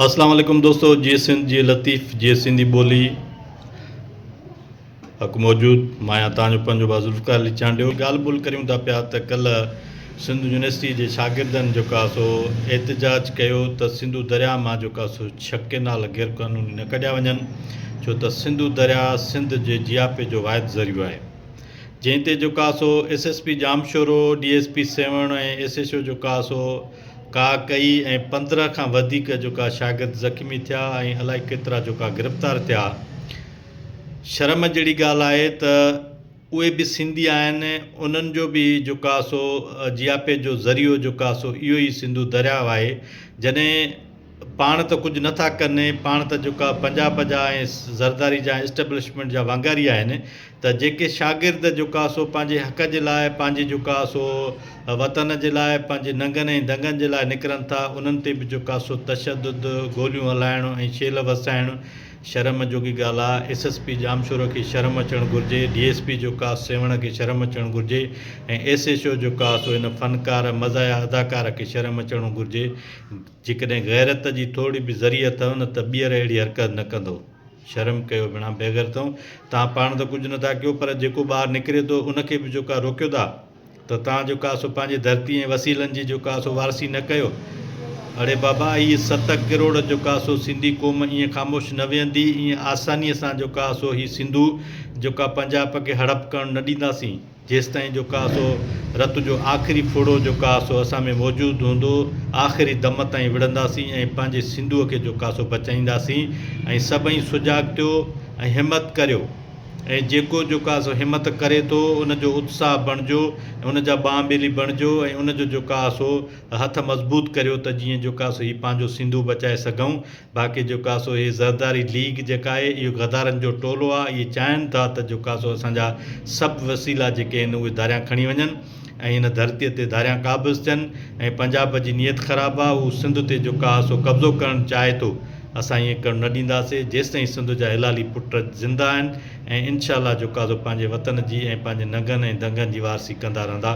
अस्सलाम वालेकुम दोस्तों, जे सिंध जे लतीफ़ जे सिंधी ॿोली हक़ मौजूद मां आहियां तव्हांजो पंहिंजो बाज़ुल्फ़कार अली चांडियो। ॻाल्हि ॿोल करियूं था पिया त कल्ह सिंध यूनिवर्सिटी जे शागिर्दनि जेको आहे सो एहतिजाज कयो त सिंधु दरिया मां जेको आहे सो 6 केनाल गैर क़ानूनी न कढिया वञनि, छो त सिंधु दरिया सिंध जे जियापे जो वाहिद ज़रियो आहे। जंहिं ते जेको आहे सो SSP जामशोरो, DSP सेवण ऐं SHO जेको आहे सो का कई ऐं 15 खां वधीक जेका शागिर्द ज़ख़्मी थिया ऐं अलाए केतिरा जेका गिरफ़्तार थिया। शर्म जहिड़ी ॻाल्हि आहे त उहे बि सिंधी आहिनि, उन्हनि जो बि जेको आहे सो जियापे जो ज़रियो जेको आहे सो इहो ई सिंधु दरिया आहे। जॾहिं पाण त कुझु नथा कनि, पाण त जेका पंजाब जा ऐं ज़रदारी जा एस्टेब्लिशमेंट जा वांगारी आहिनि, त जेके शागिर्द जेका सो पंहिंजे हक़ जे लाइ, पंहिंजे जेका सो वतन जे लाइ, पंहिंजे नंगनि ऐं दंगनि जे लाइ निकिरनि था, उन्हनि ते बि जेका सो तशदुद, गोलियूं हलाइणु ऐं छेल वसाइणु शर्म जोगी ॻाल्हि आहे। SSP जामशोरो खे शर्म अचणु घुरिजे, DSP जेका सेवण खे शर्म अचणु घुरिजे ऐं SHO जेका सो हिन फ़नकार मज़ाया अदाकार खे शर्म अचणु घुरिजे। जेकॾहिं गैरत जी थोरी बि ज़रिया अथव न त ॿीहर अहिड़ी हरकत न कंदो। शर्म कयो बिना बेग़ैरतऊं। तव्हां पाण त कुझु नथा कयो, पर जेको ॿाहिरि निकिरे थो उनखे बि जेका रोकियो था त तव्हां जेका सो पंहिंजी धरती ऐं वसीलनि जी जेका सो वारसी न कयो। अड़े बाबा, इहे 7 करोड़ जेका सो सिंधी क़ौम ईअं ख़ामोश न वेहंदी, ईअं आसानीअ सां जेका सो हीअ सिंधु जेका पंजाब खे हड़प करणु न ॾींदासीं। जेसिताईं जेका सो रत जो आख़िरी फुड़ो जेका सो असां में मौजूदु हूंदो, आख़िरी दम ताईं विढ़ंदासीं ऐं पंहिंजे सिंधुअ खे जेका सो बचाईंदासीं। ऐं सभई सुजाॻ थियो ऐं हिमत करियो, ऐं जेको जेका सो हिमत करे थो उनजो उत्साह बणिजो, उनजा ॿांह ॿेली बणिजो ऐं उनजो जेका सो हथ मज़बूत करियो त जीअं जेका सो हीउ पंहिंजो सिंधु बचाए सघूं। बाक़ी जेका सो हीअ ज़रदारी लीग जेका आहे, इहो गदारनि जो टोलो आहे। इहे चाहिनि था त जेका सो असांजा सभु वसीला जेके आहिनि उहे धारियां खणी वञनि ऐं हिन धरतीअ ते धारियां क़ाबिज़ थियनि। ऐं पंजाब जी नियत ख़राबु आहे, उहो सिंध ते जेका सो कब्ज़ो करणु चाहे थो। असां ईअं करणु न ॾींदासीं जेसिताईं सिंध जा हिलाली पुट ज़िंदा आहिनि। ऐं इंशाअल्लाह जेका सो पंहिंजे वतन जी ऐं पंहिंजे नंगनि ऐं दंगनि जी वारसी कंदा रहंदा।